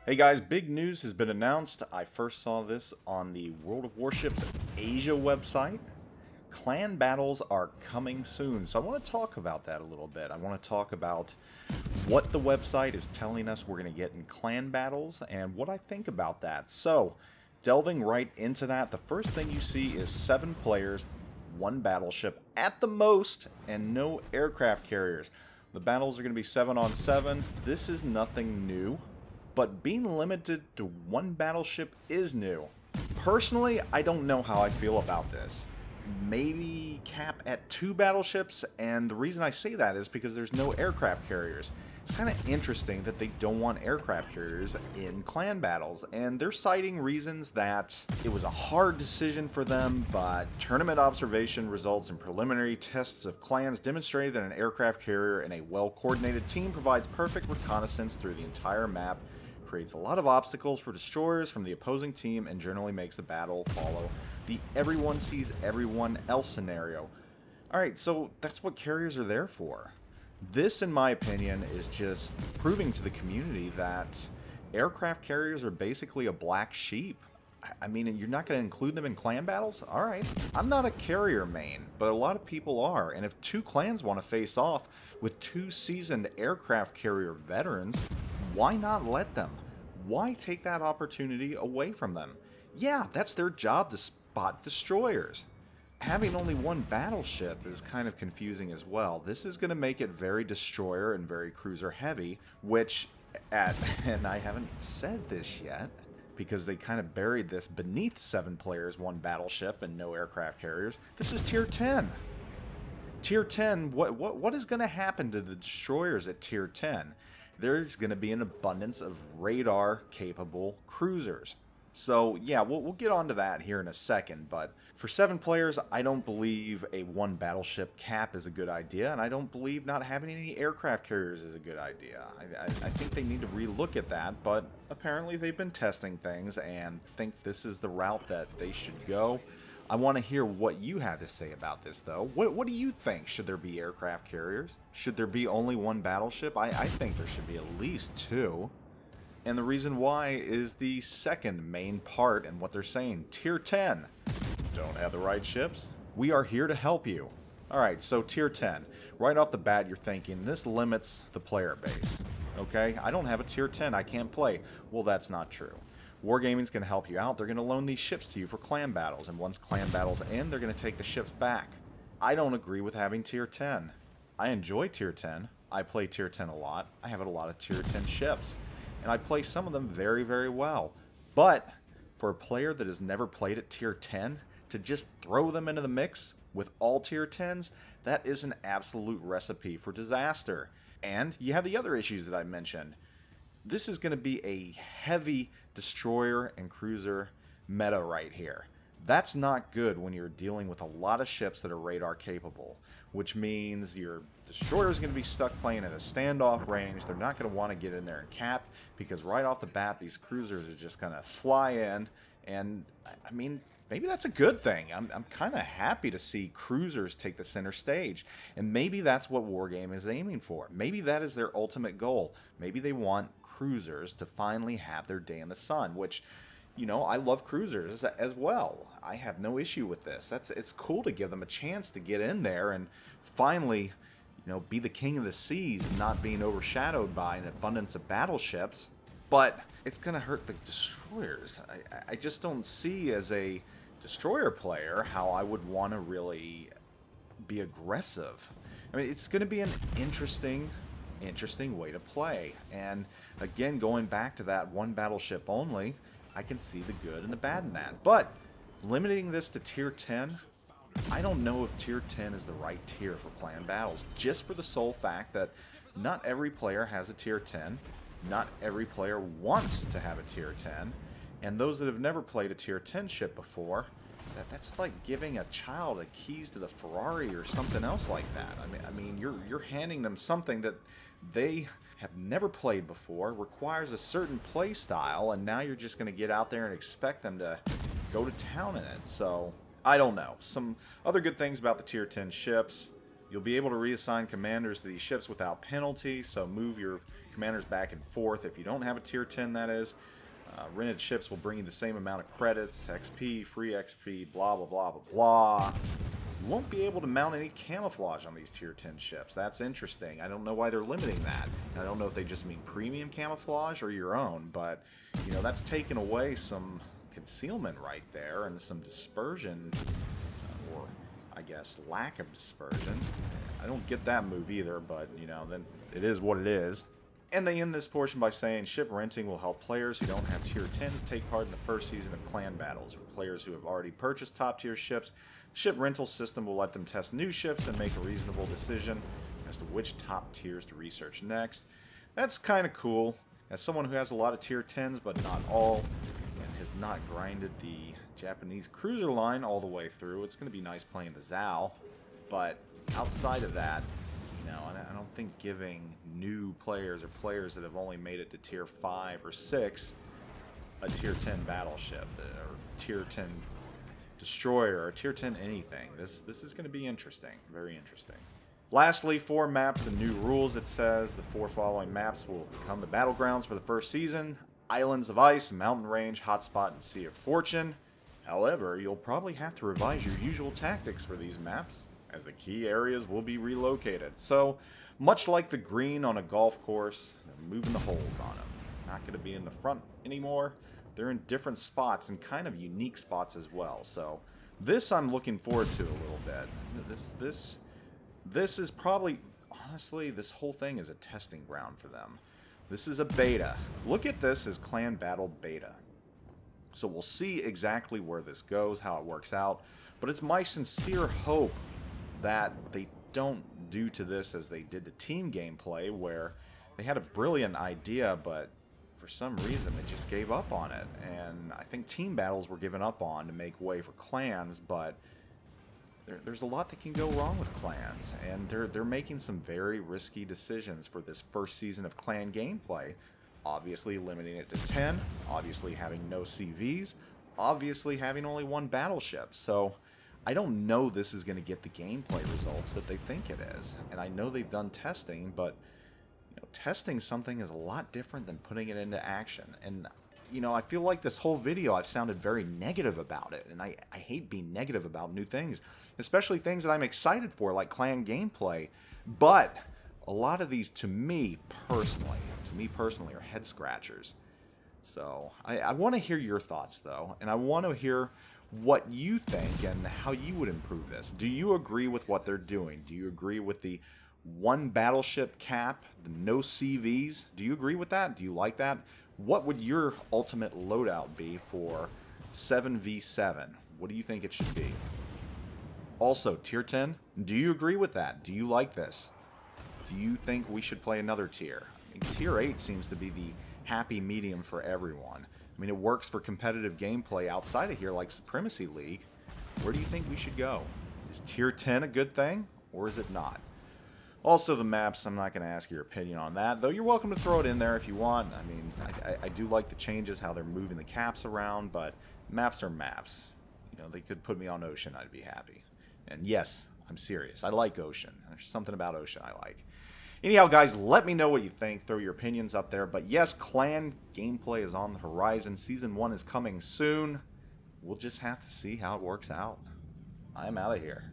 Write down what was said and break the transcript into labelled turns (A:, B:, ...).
A: Hey guys, big news has been announced. I first saw this on the World of Warships Asia website. Clan battles are coming soon, so I want to talk about that a little bit. I want to talk about what the website is telling us we're going to get in clan battles and what I think about that. So, delving right into that, the first thing you see is 7 players, 1 battleship at the most, and no aircraft carriers. The battles are going to be 7 on 7. This is nothing new. But being limited to 1 battleship is new. Personally, I don't know how I feel about this. Maybe cap at 2 battleships, and the reason I say that is because there's no aircraft carriers. It's kind of interesting that they don't want aircraft carriers in clan battles, and they're citing reasons that it was a hard decision for them, but tournament observation results in preliminary tests of clans demonstrated that an aircraft carrier and a well-coordinated team provides perfect reconnaissance through the entire map, creates a lot of obstacles for destroyers from the opposing team, and generally makes the battle follow the everyone sees everyone else scenario. Alright, so that's what carriers are there for. This, in my opinion, is just proving to the community that aircraft carriers are basically a black sheep. I mean, you're not going to include them in clan battles? Alright. I'm not a carrier main, but a lot of people are, and if 2 clans want to face off with 2 seasoned aircraft carrier veterans, why not let them? Why take that opportunity away from them? Yeah, that's their job to spot destroyers. Having only 1 battleship is kind of confusing as well. This is going to make it very destroyer and very cruiser heavy, which, and I haven't said this yet, because they kind of buried this beneath 7 players, 1 battleship, and no aircraft carriers. This is Tier 10. Tier 10, what is going to happen to the destroyers at Tier 10? There's going to be an abundance of radar-capable cruisers. So, yeah, we'll get onto that here in a second, but for 7 players, I don't believe a 1 battleship cap is a good idea, and I don't believe not having any aircraft carriers is a good idea. I think they need to relook at that, but apparently they've been testing things and think this is the route that they should go. I want to hear what you have to say about this, though. What do you think? Should there be aircraft carriers? Should there be only 1 battleship? I think there should be at least 2. And the reason why is the second main part in what they're saying. Tier 10. Don't have the right ships? We are here to help you. Alright, so Tier 10. Right off the bat, you're thinking, this limits the player base. Okay? I don't have a Tier 10. I can't play. Well, that's not true. Wargaming's going to help you out. They're going to loan these ships to you for clan battles, and once clan battles end, they're going to take the ships back. I don't agree with having Tier 10. I enjoy Tier 10. I play Tier 10 a lot. I have a lot of Tier 10 ships, and I play some of them very, very well. But for a player that has never played at Tier 10, to just throw them into the mix with all Tier 10s, that is an absolute recipe for disaster. And you have the other issues that I mentioned. This is going to be a heavy destroyer and cruiser meta right here. That's not good when you're dealing with a lot of ships that are radar capable, which means your destroyer is going to be stuck playing at a standoff range. They're not going to want to get in there and cap, because right off the bat these cruisers are just going to fly in, and I mean, maybe that's a good thing. I'm kind of happy to see cruisers take the center stage, and maybe that's what Wargame is aiming for. Maybe that is their ultimate goal. Maybe they want cruisers to finally have their day in the sun, which, you know, I love cruisers as well. I have no issue with this. It's cool to give them a chance to get in there and finally, you know, be the king of the seas, not being overshadowed by an abundance of battleships. But it's going to hurt the destroyers. I just don't see, as a destroyer player, how I would want to really be aggressive. I mean, it's going to be an interesting way to play. And again, going back to that 1 battleship only, I can see the good and the bad in that. But limiting this to Tier 10, I don't know if Tier 10 is the right tier for clan battles, just for the sole fact that not every player has a Tier 10, not every player wants to have a Tier 10, and those that have never played a Tier 10 ship before, that's like giving a child the keys to the Ferrari or something else like that. I mean, you're handing them something that they have never played before, requires a certain play style, and now you're just going to get out there and expect them to go to town in it. So, I don't know. Some other good things about the Tier 10 ships. You'll be able to reassign commanders to these ships without penalty, so move your commanders back and forth if you don't have a tier 10, that is. Rented ships will bring you the same amount of credits, XP, free XP, blah, blah, blah, blah, blah. You won't be able to mount any camouflage on these tier 10 ships. That's interesting. I don't know why they're limiting that. I don't know if they just mean premium camouflage or your own, but, you know, that's taken away some concealment right there and some dispersion, or I guess lack of dispersion. I don't get that move either, but, you know, then it is what it is. And they end this portion by saying ship renting will help players who don't have tier 10s take part in the first season of clan battles. For players who have already purchased top tier ships, the ship rental system will let them test new ships and make a reasonable decision as to which top tiers to research next. That's kind of cool. As someone who has a lot of tier 10s, but not all, and has not grinded the Japanese cruiser line all the way through, it's going to be nice playing the Zhao. But outside of that, I don't think giving new players or players that have only made it to tier 5 or 6 a tier 10 battleship or tier 10 destroyer or tier 10 anything. This is going to be interesting, very interesting. Lastly, 4 maps and new rules. It says the 4 following maps will become the battlegrounds for the first season: Islands of Ice, Mountain Range, Hotspot, and Sea of Fortune. However, you'll probably have to revise your usual tactics for these maps, as the key areas will be relocated. So, much like the green on a golf course, they're moving the holes on them. Not going to be in the front anymore. They're in different spots and kind of unique spots as well. So, this I'm looking forward to a little bit. This is probably, honestly, this whole thing is a testing ground for them. This is a beta. Look at this as Clan Battle Beta. So we'll see exactly where this goes, how it works out. But it's my sincere hope that they don't do to this as they did to team gameplay, where they had a brilliant idea, but for some reason they just gave up on it. And I think team battles were given up on to make way for clans, but there's a lot that can go wrong with clans, and they're making some very risky decisions for this first season of clan gameplay. Obviously limiting it to 10, obviously having no CVs, obviously having only 1 battleship. So I don't know this is going to get the gameplay results that they think it is. And I know they've done testing, but testing something is a lot different than putting it into action. And I feel like this whole video I've sounded very negative about it, and I hate being negative about new things, especially things that I'm excited for, like clan gameplay. But a lot of these, to me personally, are head scratchers. So I want to hear your thoughts, though, and I want to hear what you think and how you would improve this. Do you agree with what they're doing? Do you agree with the 1 battleship cap, the no CVs? Do you agree with that? Do you like that? What would your ultimate loadout be for 7v7? What do you think it should be? Also, tier 10, do you agree with that? Do you like this? Do you think we should play another tier? I mean, tier 8 seems to be the happy medium for everyone. I mean, it works for competitive gameplay outside of here, like Supremacy League. Where do you think we should go? Is tier 10 a good thing, or is it not? Also, the maps, I'm not going to ask your opinion on that, though you're welcome to throw it in there if you want. I mean, I do like the changes, how they're moving the caps around, but maps are maps. They could put me on Ocean, I'd be happy. And yes, I'm serious. I like Ocean. There's something about Ocean I like. Anyhow, guys, let me know what you think. Throw your opinions up there. But yes, clan gameplay is on the horizon. Season 1 is coming soon. We'll just have to see how it works out. I'm out of here.